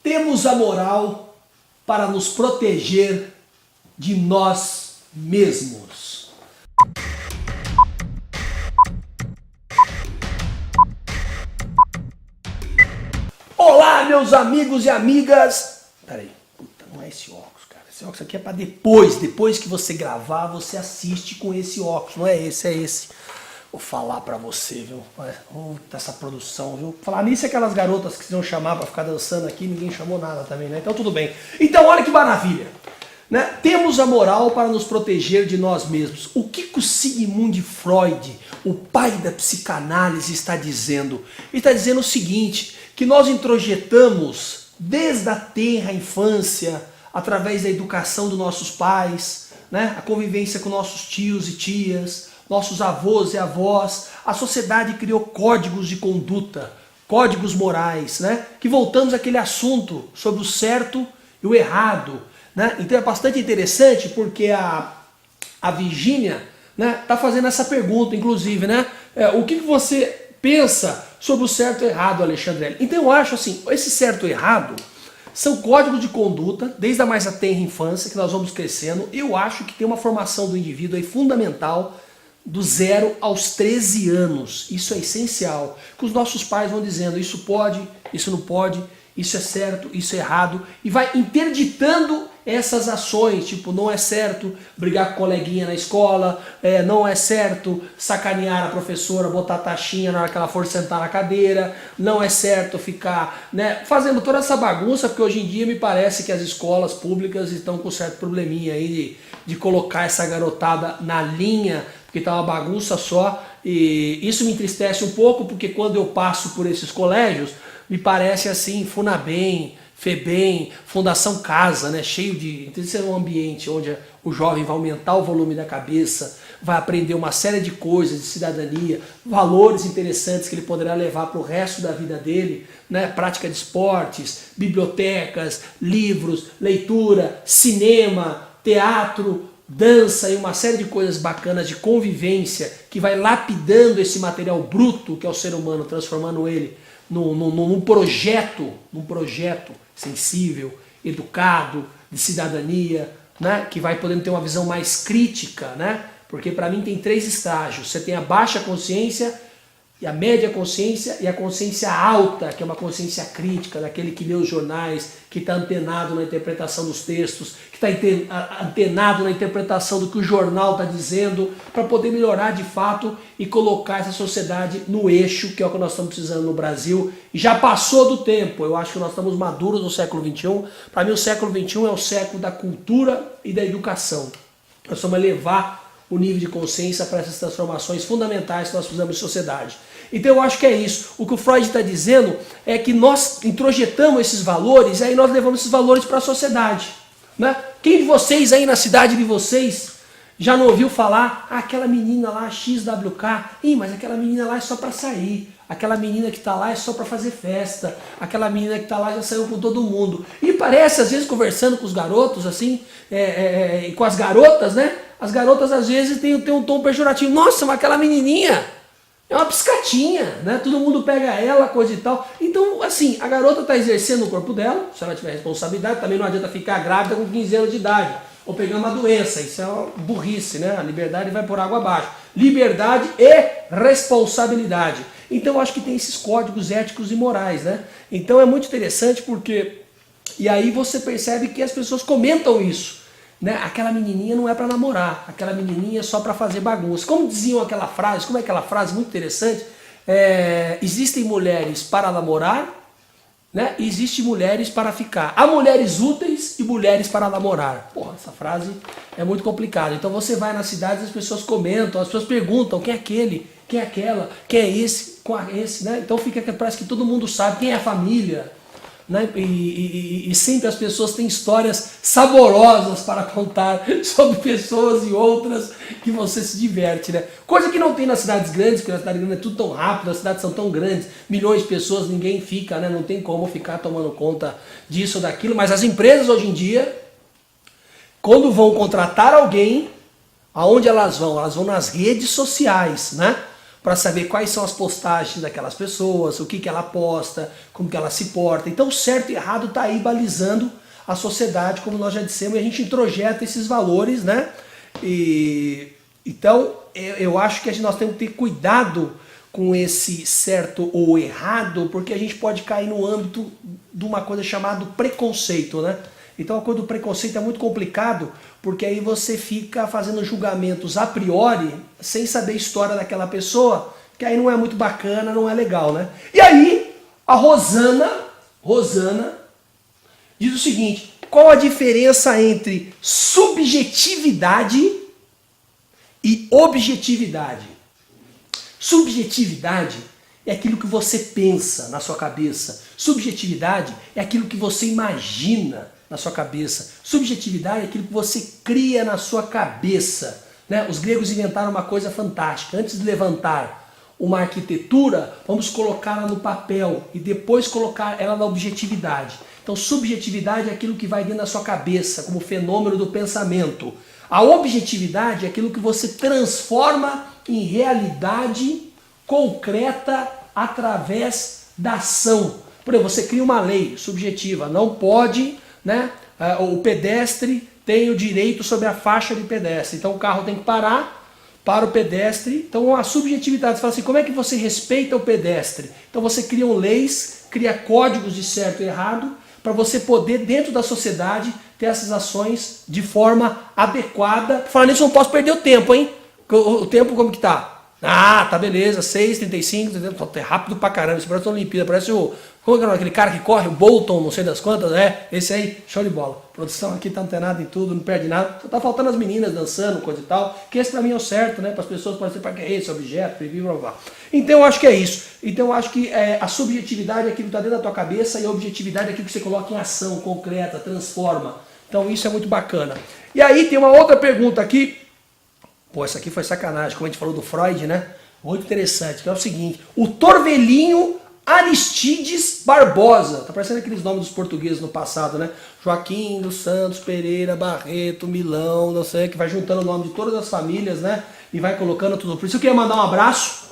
temos a moral para nos proteger de nós mesmos. Olá, meus amigos e amigas. Peraí, puta, não é esse óculos, cara. Esse óculos aqui é para depois que você gravar, você assiste com esse óculos. Não é esse, é esse. Vou falar pra você, viu? Essa produção, viu? Falar nisso, aquelas garotas que iam chamar pra ficar dançando aqui, ninguém chamou nada também, né? Então tudo bem. Então olha que maravilha, né? Temos a moral para nos proteger de nós mesmos. O que o Sigmund Freud, o pai da psicanálise, está dizendo? Ele está dizendo o seguinte, que nós introjetamos desde a tenra infância, através da educação dos nossos pais, né? A convivência com nossos tios e tias, nossos avós e avós, a sociedade criou códigos de conduta, códigos morais, né? Que voltamos àquele assunto sobre o certo e o errado, né? Então é bastante interessante porque a Virgínia, né, tá fazendo essa pergunta, inclusive, né? O que você pensa sobre o certo e errado, Alexandre? Então eu acho assim, esse certo e errado são códigos de conduta, desde a mais tenra infância, que nós vamos crescendo. Eu acho que tem uma formação do indivíduo aí fundamental, do 0 aos 13 anos. Isso é essencial. Que os nossos pais vão dizendo, isso pode, isso não pode, isso é certo, isso é errado. E vai interditando essas ações, tipo, não é certo brigar com o coleguinha na escola, não é certo sacanear a professora, botar taxinha na hora que ela for sentar na cadeira, não é certo ficar, né, fazendo toda essa bagunça, porque hoje em dia me parece que as escolas públicas estão com certo probleminha aí de colocar essa garotada na linha, porque tá uma bagunça só, e isso me entristece um pouco, porque quando eu passo por esses colégios, me parece assim, Funabem, Febem, Fundação Casa, né, cheio de... Então, isso é um ambiente onde o jovem vai aumentar o volume da cabeça, vai aprender uma série de coisas de cidadania, valores interessantes que ele poderá levar para o resto da vida dele, né, prática de esportes, bibliotecas, livros, leitura, cinema, teatro, dança e uma série de coisas bacanas de convivência que vai lapidando esse material bruto que é o ser humano, transformando ele num projeto sensível, educado, de cidadania, né? Que vai podendo ter uma visão mais crítica, né? Porque para mim tem 3 estágios. Você tem a baixa consciência, e a média consciência e a consciência alta, que é uma consciência crítica, daquele que lê os jornais, que está antenado na interpretação dos textos, que está antenado na interpretação do que o jornal está dizendo, para poder melhorar de fato e colocar essa sociedade no eixo, que é o que nós estamos precisando no Brasil. E já passou do tempo, eu acho que nós estamos maduros no século XXI. Para mim o século XXI é o século da cultura e da educação. Nós vamos elevar o nível de consciência para essas transformações fundamentais que nós precisamos de sociedade. Então eu acho que é isso. O que o Freud está dizendo é que nós introjetamos esses valores e aí nós levamos esses valores para a sociedade, né? Quem de vocês aí na cidade de vocês já não ouviu falar, aquela menina lá, XWK, mas aquela menina lá é só para sair, aquela menina que está lá é só para fazer festa, aquela menina que está lá já saiu com todo mundo. E parece, às vezes, conversando com os garotos, assim, e com as garotas, né? As garotas, às vezes, têm um tom pejorativo. Nossa, mas aquela menininha é uma piscatinha, né? Todo mundo pega ela, coisa e tal. Então, assim, a garota está exercendo o corpo dela, se ela tiver responsabilidade, também não adianta ficar grávida com 15 anos de idade, ou pegar uma doença, isso é uma burrice, né? A liberdade vai por água abaixo. Liberdade e responsabilidade. Então, eu acho que tem esses códigos éticos e morais, né? Então, é muito interessante porque... E aí você percebe que as pessoas comentam isso. Né? Aquela menininha não é para namorar, aquela menininha é só para fazer bagunça. Como diziam aquela frase, como é aquela frase muito interessante, existem mulheres para namorar, né? E existem mulheres para ficar. Há mulheres úteis e mulheres para namorar. Porra, essa frase é muito complicada. Então você vai nas cidades, as pessoas comentam, as pessoas perguntam quem é aquele, quem é aquela, quem é esse, qual é esse, né? Então parece que todo mundo sabe quem é a família. Né? E sempre as pessoas têm histórias saborosas para contar sobre pessoas e outras que você se diverte, né? Coisa que não tem nas cidades grandes, porque na cidade grande é tudo tão rápido, as cidades são tão grandes, milhões de pessoas, ninguém fica, né? Não tem como ficar tomando conta disso ou daquilo, mas as empresas hoje em dia, quando vão contratar alguém, aonde elas vão? Elas vão nas redes sociais, né? para saber quais são as postagens daquelas pessoas, o que ela posta, como que ela se porta. Então o certo e errado está aí balizando a sociedade, como nós já dissemos, e a gente introjeta esses valores, né? Então eu acho que nós temos que ter cuidado com esse certo ou errado, porque a gente pode cair no âmbito de uma coisa chamada preconceito, né? Então a coisa do preconceito é muito complicado, porque aí você fica fazendo julgamentos a priori, sem saber a história daquela pessoa, que aí não é muito bacana, não é legal, né? E aí, a Rosana diz o seguinte: qual a diferença entre subjetividade e objetividade? Subjetividade é aquilo que você pensa na sua cabeça. Subjetividade é aquilo que você imagina na sua cabeça. Subjetividade é aquilo que você cria na sua cabeça, né? Os gregos inventaram uma coisa fantástica. Antes de levantar uma arquitetura, vamos colocá-la no papel e depois colocar ela na objetividade. Então subjetividade é aquilo que vai dentro da sua cabeça, como fenômeno do pensamento. A objetividade é aquilo que você transforma em realidade concreta através da ação. Por exemplo, você cria uma lei subjetiva, não pode, né, o pedestre tem o direito sobre a faixa de pedestre, então o carro tem que parar para o pedestre. Então a subjetividade, você fala assim, como é que você respeita o pedestre? Então você cria leis, cria códigos de certo e errado, para você poder, dentro da sociedade, ter essas ações de forma adequada. Falando nisso, eu não posso perder o tempo, hein? O tempo como que tá? Ah, tá beleza, 6:35, é rápido pra caramba, isso parece uma Olimpíada, parece o... Como é que é aquele cara que corre, o Bolton, não sei das quantas, esse aí, show de bola. A produção aqui tá antenada em tudo, não perde nada, só tá faltando as meninas dançando, coisa e tal, que esse pra mim é o certo, né, para as pessoas podem ser para que é esse objeto, blá, blá, blá. Então eu acho que é isso. Então eu acho que a subjetividade é aquilo que tá dentro da tua cabeça e a objetividade é aquilo que você coloca em ação, concreta, transforma. Então isso é muito bacana. E aí tem uma outra pergunta aqui. Pô, essa aqui foi sacanagem, como a gente falou do Freud, né? Muito interessante, que é o seguinte: o Torvelinho Aristides Barbosa. Tá parecendo aqueles nomes dos portugueses no passado, né? Joaquim dos Santos Pereira Barreto Milão, não sei, que vai juntando o nome de todas as famílias, né? E vai colocando tudo. Por isso eu queria mandar um abraço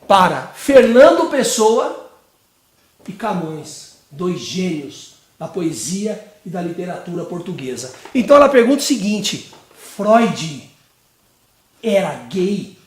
para Fernando Pessoa e Camões, dois gênios da poesia e da literatura portuguesa. Então ela pergunta o seguinte: Freud era gay?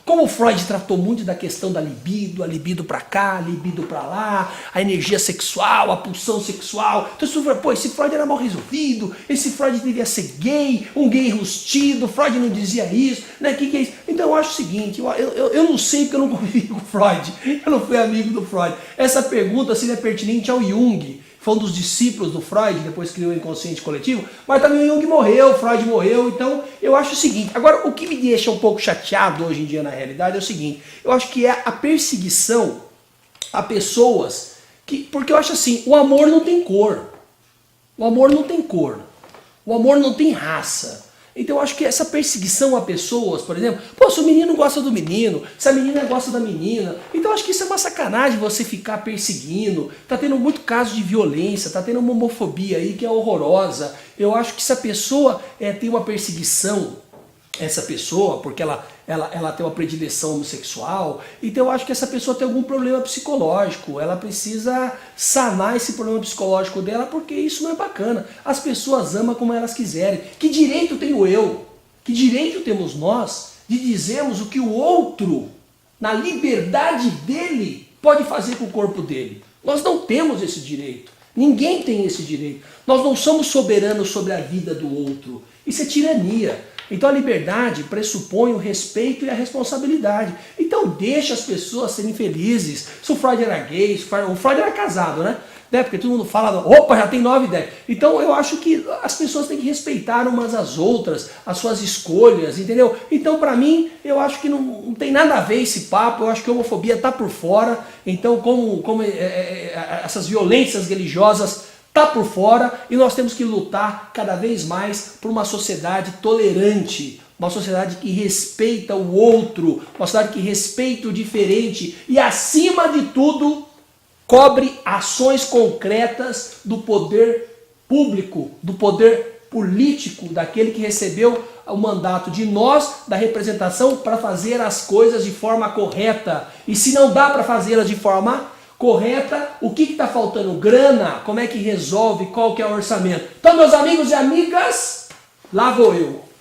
Como Freud tratou muito da questão da libido, a libido pra cá, a libido pra lá, a energia sexual, a pulsão sexual. Então você fala, pô, esse Freud era mal resolvido, esse Freud devia ser gay, um gay enrustido, Freud não dizia isso, né? Que é isso? Então eu acho o seguinte, eu não sei porque eu não convivi com Freud, eu não fui amigo do Freud. Essa pergunta seria pertinente ao Jung, foi um dos discípulos do Freud, depois criou o inconsciente coletivo, mas também o Jung morreu, o Freud morreu, então eu acho o seguinte. Agora, o que me deixa um pouco chateado hoje em dia na realidade é o seguinte: eu acho que é a perseguição a pessoas que... Porque eu acho assim, o amor não tem cor, o amor não tem cor, o amor não tem raça. Então eu acho que essa perseguição a pessoas, por exemplo, pô, se o menino gosta do menino, se a menina gosta da menina, então eu acho que isso é uma sacanagem você ficar perseguindo. Tá tendo muito caso de violência, tá tendo uma homofobia aí que é horrorosa. Eu acho que se a pessoa tem uma perseguição, essa pessoa, porque ela tem uma predileção homossexual, então eu acho que essa pessoa tem algum problema psicológico, ela precisa sanar esse problema psicológico dela, porque isso não é bacana. As pessoas amam como elas quiserem. Que direito tenho eu, que direito temos nós de dizermos o que o outro, na liberdade dele, pode fazer com o corpo dele? Nós não temos esse direito. Ninguém tem esse direito. Nós não somos soberanos sobre a vida do outro. Isso é tirania. Então a liberdade pressupõe o respeito e a responsabilidade. Então deixa as pessoas serem felizes. Se o Freud era gay, o Freud era casado, né? Porque todo mundo fala, opa, já tem 9 e 10. Então eu acho que as pessoas têm que respeitar umas às outras, as suas escolhas, entendeu? Então pra mim, eu acho que não tem nada a ver esse papo, eu acho que a homofobia tá por fora. Então como essas violências religiosas tá por fora, e nós temos que lutar cada vez mais por uma sociedade tolerante, uma sociedade que respeita o outro, uma sociedade que respeita o diferente e, acima de tudo, cobre ações concretas do poder público, do poder político, daquele que recebeu o mandato de nós, da representação, para fazer as coisas de forma correta. E se não dá para fazê-las de forma correta, o que está faltando? Grana? Como é que resolve? Qual que é o orçamento? Então, meus amigos e amigas, lá vou eu.